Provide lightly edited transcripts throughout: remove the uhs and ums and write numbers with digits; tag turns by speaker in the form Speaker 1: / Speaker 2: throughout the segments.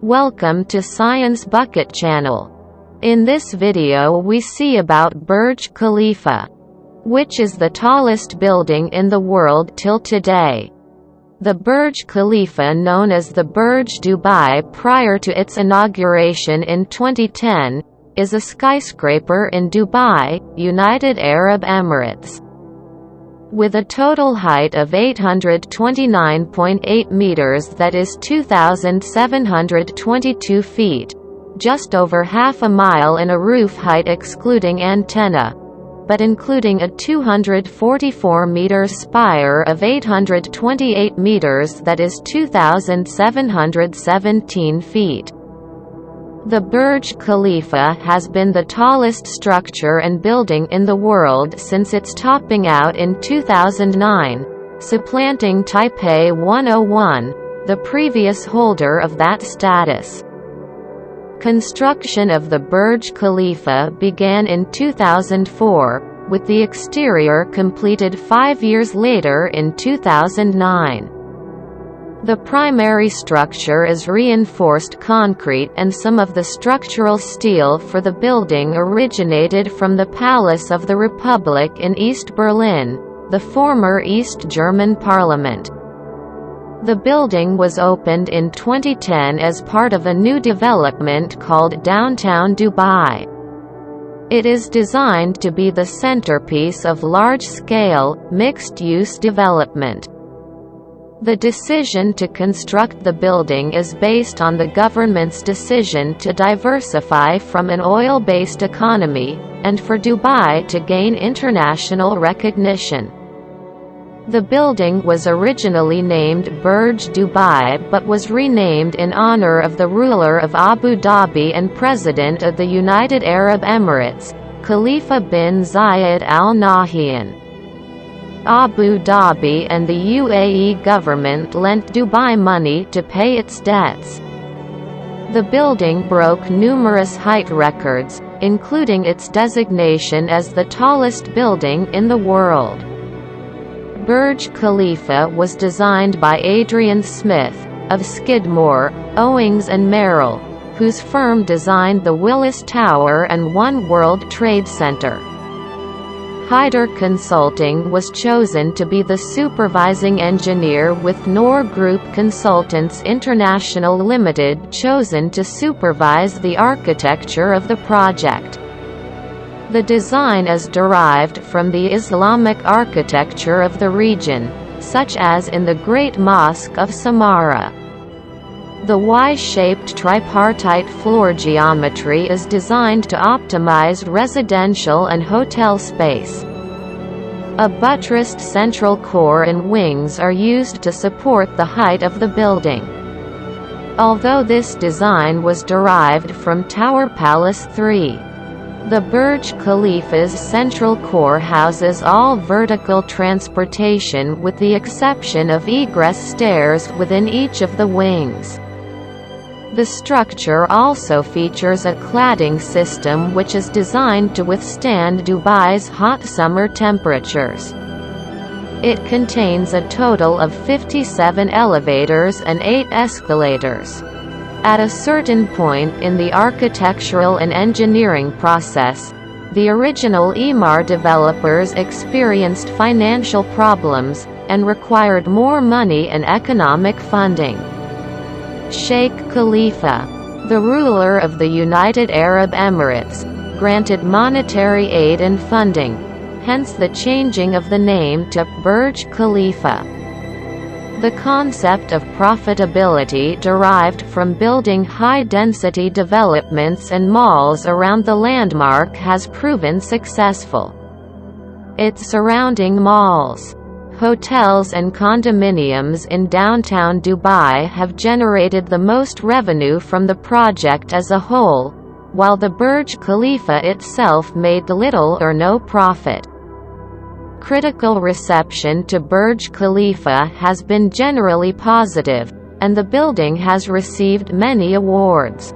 Speaker 1: Welcome to Science Bucket Channel. In this video we see about Burj Khalifa, which is the tallest building in the world till today. The Burj Khalifa, known as the Burj Dubai prior to its inauguration in 2010, is a skyscraper in Dubai, United Arab Emirates. With a total height of 829.8 meters, that is 2,722 feet, just over half a mile in a roof height excluding antenna, but including a 244-meter spire of 828 meters, that is 2,717 feet. The Burj Khalifa has been the tallest structure and building in the world since its topping out in 2009, supplanting Taipei 101, the previous holder of that status. Construction of the Burj Khalifa began in 2004, with the exterior completed 5 years later in 2009. The primary structure is reinforced concrete, and some of the structural steel for the building originated from the Palace of the Republic in East Berlin, the former East German Parliament. The building was opened in 2010 as part of a new development called Downtown Dubai. It is designed to be the centerpiece of large-scale, mixed-use development. The decision to construct the building is based on the government's decision to diversify from an oil-based economy, and for Dubai to gain international recognition. The building was originally named Burj Dubai but was renamed in honor of the ruler of Abu Dhabi and President of the United Arab Emirates, Khalifa bin Zayed Al Nahyan. Abu Dhabi and the UAE government lent Dubai money to pay its debts. The building broke numerous height records, including its designation as the tallest building in the world. Burj Khalifa was designed by Adrian Smith, of Skidmore, Owings and Merrill, whose firm designed the Willis Tower and One World Trade Center. Hyder Consulting was chosen to be the supervising engineer, with Noor Group Consultants International Limited chosen to supervise the architecture of the project. The design is derived from the Islamic architecture of the region, such as in the Great Mosque of Samarra. The Y-shaped tripartite floor geometry is designed to optimize residential and hotel space. A buttressed central core and wings are used to support the height of the building. Although this design was derived from Tower Palace 3, the Burj Khalifa's central core houses all vertical transportation with the exception of egress stairs within each of the wings. The structure also features a cladding system which is designed to withstand Dubai's hot summer temperatures. It contains a total of 57 elevators and 8 escalators. At a certain point in the architectural and engineering process, the original Emaar developers experienced financial problems, and required more money and economic funding. Sheikh Khalifa, the ruler of the United Arab Emirates, granted monetary aid and funding, hence the changing of the name to Burj Khalifa. The concept of profitability derived from building high-density developments and malls around the landmark has proven successful. Its surrounding malls, hotels and condominiums in downtown Dubai have generated the most revenue from the project as a whole, while the Burj Khalifa itself made little or no profit. Critical reception to Burj Khalifa has been generally positive, and the building has received many awards.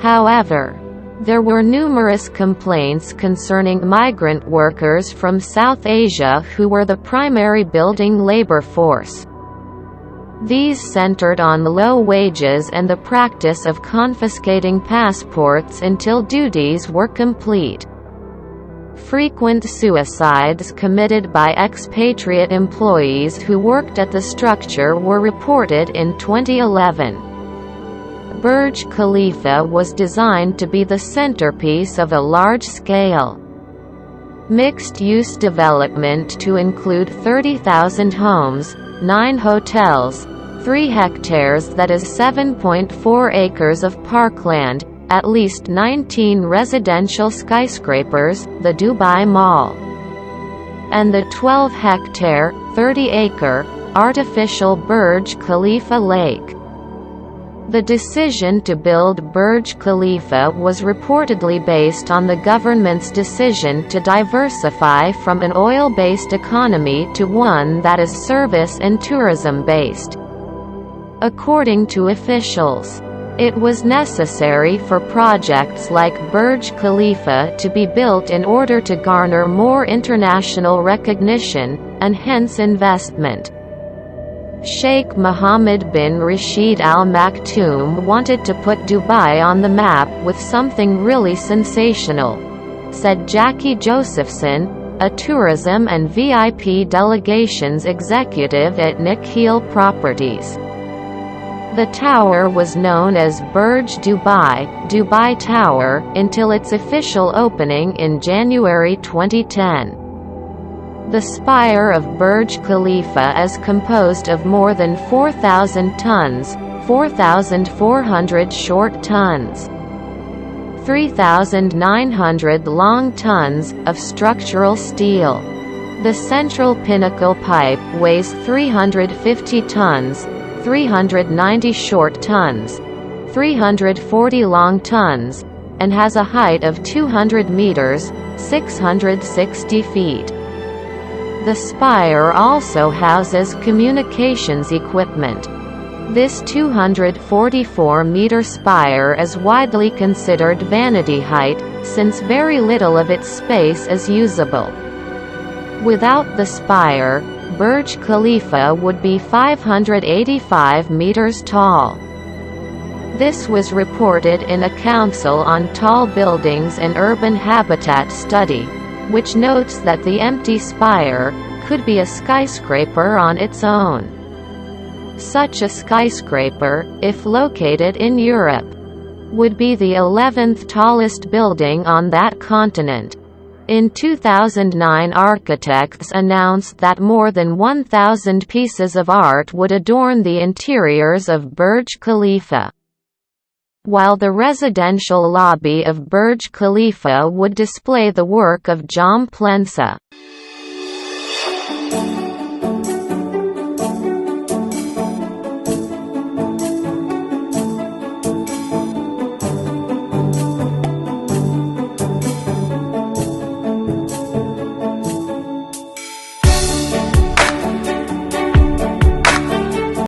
Speaker 1: However, there were numerous complaints concerning migrant workers from South Asia who were the primary building labor force. These centered on low wages and the practice of confiscating passports until duties were complete. Frequent suicides committed by expatriate employees who worked at the structure were reported in 2011. Burj Khalifa was designed to be the centerpiece of a large-scale, mixed-use development to include 30,000 homes, 9 hotels, 3 hectares that is 7.4 acres of parkland, at least 19 residential skyscrapers, the Dubai Mall, and the 12-hectare, 30-acre, artificial Burj Khalifa Lake. The decision to build Burj Khalifa was reportedly based on the government's decision to diversify from an oil-based economy to one that is service and tourism-based. According to officials, it was necessary for projects like Burj Khalifa to be built in order to garner more international recognition, and hence investment. Sheikh Mohammed bin Rashid Al Maktoum wanted to put Dubai on the map with something really sensational, said Jackie Josephson, a tourism and VIP delegations executive at Nikhil Properties. The tower was known as Burj Dubai, Dubai Tower, until its official opening in January 2010. The spire of Burj Khalifa is composed of more than 4,000 tons, 4,400 short tons, 3,900 long tons, of structural steel. The central pinnacle pipe weighs 350 tons, 390 short tons, 340 long tons, and has a height of 200 meters, 660 feet. The spire also houses communications equipment. This 244-meter spire is widely considered vanity height, since very little of its space is usable. Without the spire, Burj Khalifa would be 585 meters tall. This was reported in a Council on Tall Buildings and Urban Habitat study, which notes that the empty spire could be a skyscraper on its own. Such a skyscraper, if located in Europe, would be the 11th tallest building on that continent. In 2009, architects announced that more than 1,000 pieces of art would adorn the interiors of Burj Khalifa, while the residential lobby of Burj Khalifa would display the work of Jom Plensa.